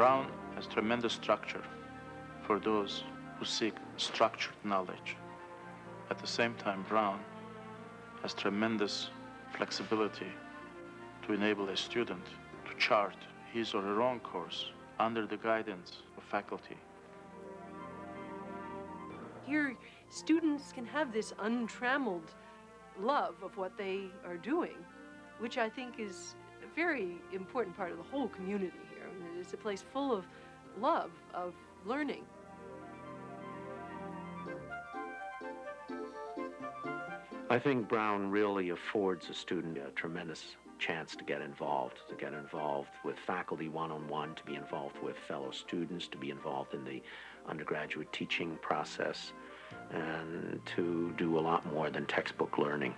Brown has tremendous structure for those who seek structured knowledge. At the same time, Brown has tremendous flexibility to enable a student to chart his or her own course under the guidance of faculty. Here, students can have this untrammeled love of what they are doing, which I think is a very important part of the whole community here. I mean, it's a place full of love, of learning. I think Brown really affords a student a tremendous chance to get involved with faculty one-on-one, to be involved with fellow students, to be involved in the undergraduate teaching process, and to do a lot more than textbook learning.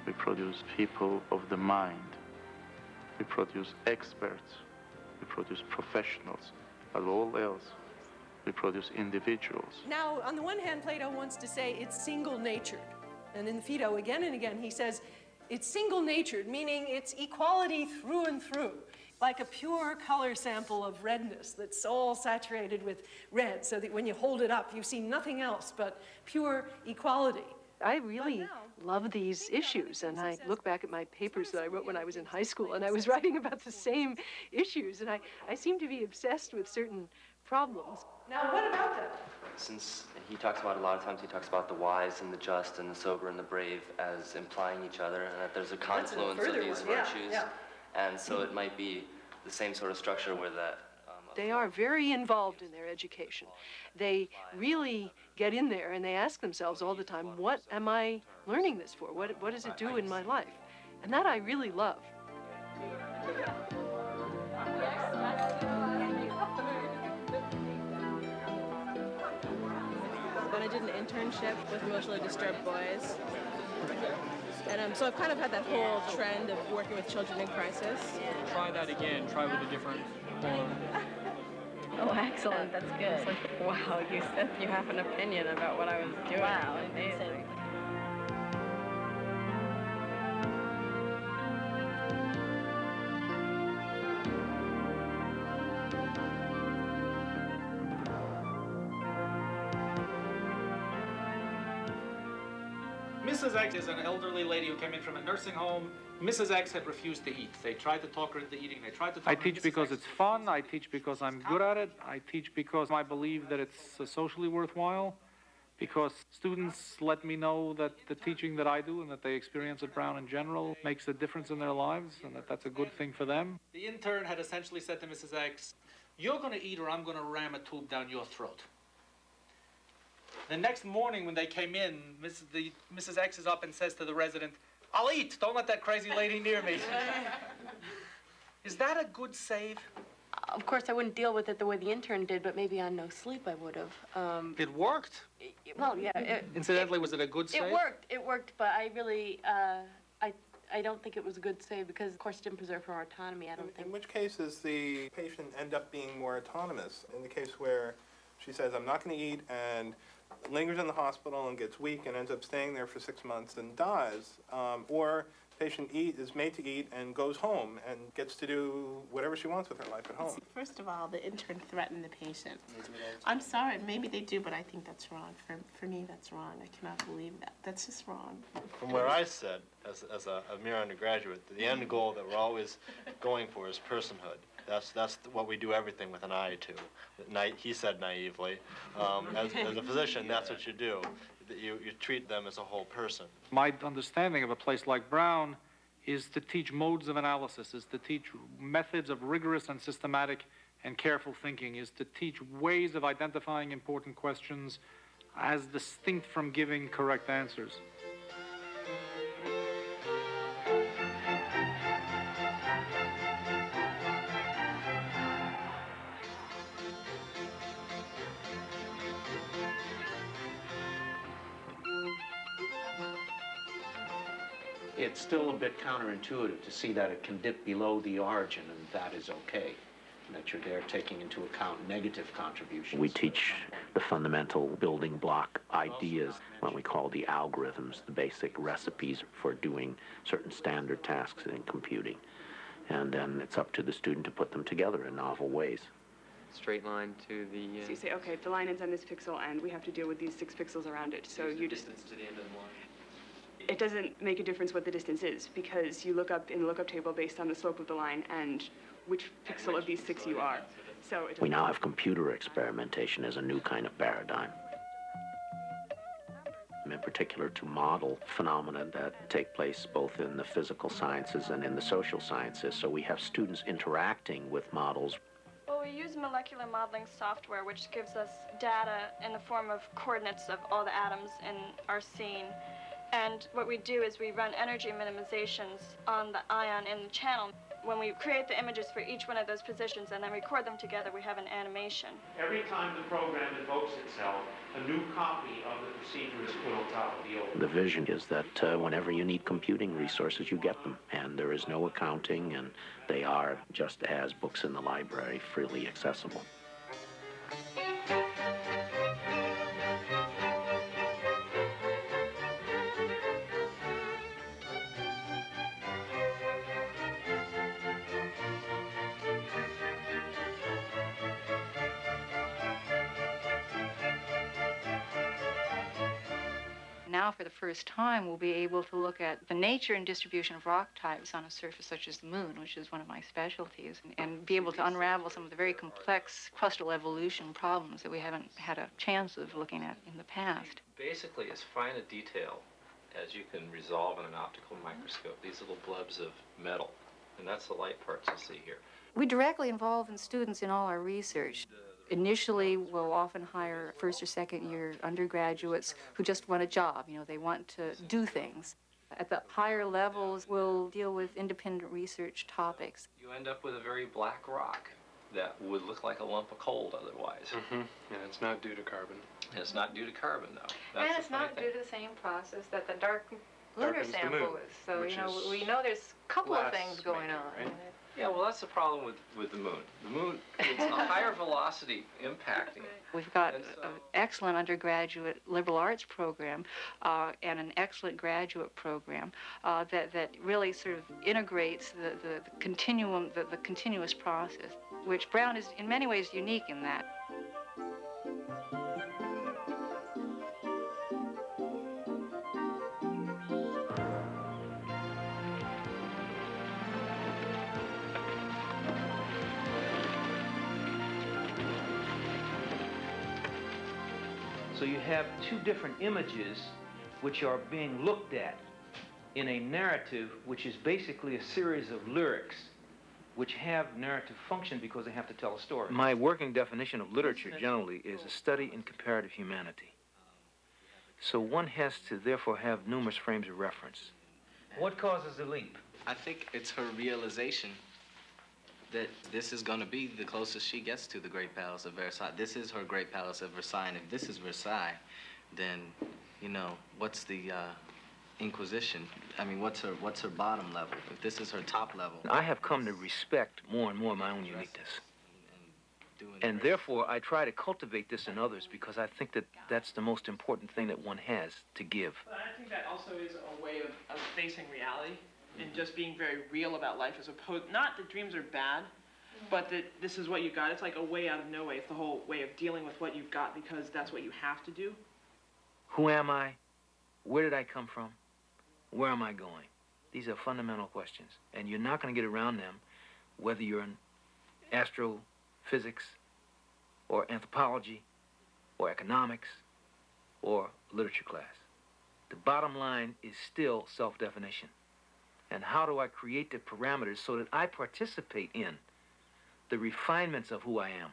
We produce people of the mind. We produce experts. We produce professionals. Above all else, we produce individuals. Now, on the one hand, Plato wants to say it's single-natured. And in the Phaedo, again and again, he says it's single-natured, meaning it's equality through and through, like a pure color sample of redness that's all saturated with red, so that when you hold it up, you see nothing else but pure equality. I really love these issues, and I look back at my papers that I wrote when I was in high school, and I was writing about the same issues, and I seem to be obsessed with certain problems. Now, what about that? Since he talks about, a lot of times he talks about the wise and the just and the sober and the brave as implying each other, and that there's a confluence of these virtues. Yeah. And so it might be the same sort of structure where that... They are very involved in their education. They really get in there and they ask themselves all the time, what am I learning this for? What does it do in my life? And that I really love. When I did an internship with emotionally disturbed boys. And so I've kind of had that whole trend of working with children in crisis. Try that again. Try with a different form. Oh, excellent. That's good. It's like, wow, you said you have an opinion about what I was doing. Wow, amazing. Mrs. X is an elderly lady who came in from a nursing home. Mrs. X had refused to eat. They tried to talk her into eating. They tried to talk I her teach because it's fun. I teach because I'm good at it. I teach because I believe that it's socially worthwhile. Because students let me know that the teaching that I do and that they experience at Brown in general makes a difference in their lives, and that that's a good thing for them. The intern had essentially said to Mrs. X, "You're going to eat or I'm going to ram a tube down your throat." The next morning when they came in, Mrs. X is up and says to the resident, "I'll eat. Don't let that crazy lady near me." Is that a good save? Of course, I wouldn't deal with it the way the intern did, but maybe on No Sleep I would have. It worked. Well, yeah. Incidentally, was it a good save? It worked, but I really, I don't think it was a good save because, of course, it didn't preserve her autonomy, I don't think. In which case does the patient end up being more autonomous? In the case where she says, "I'm not going to eat," and lingers in the hospital and gets weak and ends up staying there for 6 months and dies, or patient is made to eat and goes home and gets to do whatever she wants with her life at home. First of all, the intern threatened the patient. I'm sorry, maybe they do, but I think that's wrong. For me, that's wrong. I cannot believe that. That's just wrong. From where I sit, as a mere undergraduate, the end goal that we're always going for is personhood. That's what we do everything with an eye to. He said naively. As a physician, that's what you do. You treat them as a whole person. My understanding of a place like Brown is to teach modes of analysis, is to teach methods of rigorous and systematic and careful thinking, is to teach ways of identifying important questions as distinct from giving correct answers. It's still a bit counterintuitive to see that it can dip below the origin, and that is okay, and that you're there taking into account negative contributions. We teach the fundamental building block ideas, what we call the algorithms, the basic recipes for doing certain standard tasks in computing. and then it's up to the student to put them together in novel ways. Straight line to the... So you say, okay, the line ends on this pixel, and we have to deal with these 6 pixels around it. So you just... distance to the end of the line. It doesn't make a difference what the distance is, because you look up in the lookup table based on the slope of the line and which pixel of these 6 you are. So it We now have computer experimentation as a new kind of paradigm, in particular to model phenomena that take place both in the physical sciences and in the social sciences. So we have students interacting with models. Well, we use molecular modeling software, which gives us data in the form of coordinates of all the atoms in our scene. And what we do is we run energy minimizations on the ion in the channel. When we create the images for each one of those positions and then record them together, we have an animation. Every time the program invokes itself, a new copy of the procedure is put on top of the old. The vision is that whenever you need computing resources, you get them, and there is no accounting, and they are, just as books in the library, freely accessible. Now, for the first time, we'll be able to look at the nature and distribution of rock types on a surface such as the moon, which is one of my specialties, and be able to unravel some of the very complex crustal evolution problems that we haven't had a chance of looking at in the past. Basically, as fine a detail as you can resolve in an optical microscope, these little blobs of metal, and that's the light parts you see here. We directly involve students in all our research. Initially, we'll often hire first or second year undergraduates who just want a job. You know, they want to do things. At the higher levels, we'll deal with independent research topics. You end up with a very black rock that would look like a lump of coal otherwise. And it's not due to carbon. And it's not due to carbon, though. And it's not due to the same process that the dark lunar Darkens the sample moon, is. So, which you know, is we know there's a couple of less things going maybe, on. right? Yeah, well, that's the problem with the moon. The moon, it's a higher velocity impacting. We've got an excellent undergraduate liberal arts program and an excellent graduate program that really sort of integrates the continuum, the continuous process, which Brown is in many ways unique in that. So you have two different images which are being looked at in a narrative which is basically a series of lyrics which have narrative function because they have to tell a story. My working definition of literature generally is a study in comparative humanity. So one has to therefore have numerous frames of reference. What causes the leap? I think it's her realization that this is going to be the closest she gets to the Great Palace of Versailles. This is her Great Palace of Versailles, and if this is Versailles, then, you know, what's the Inquisition? I mean, what's her bottom level? If this is her top level. I have come to respect more and more my own uniqueness. And therefore, I try to cultivate this in others because I think that that's the most important thing that one has to give. But I think that also is a way of facing reality and just being very real about life as opposed, not that dreams are bad, but that this is what you got. It's like a way out of no way. It's the whole way of dealing with what you've got because that's what you have to do. Who am I? Where did I come from? Where am I going? These are fundamental questions, and you're not going to get around them whether you're in astrophysics or anthropology or economics or literature class. The bottom line is still self-definition. And how do I create the parameters so that I participate in the refinements of who I am?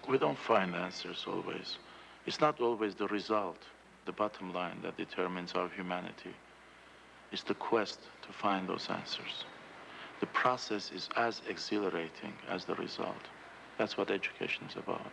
We don't find answers always. It's not always the result, the bottom line, that determines our humanity. It's the quest to find those answers. The process is as exhilarating as the result. That's what education is about.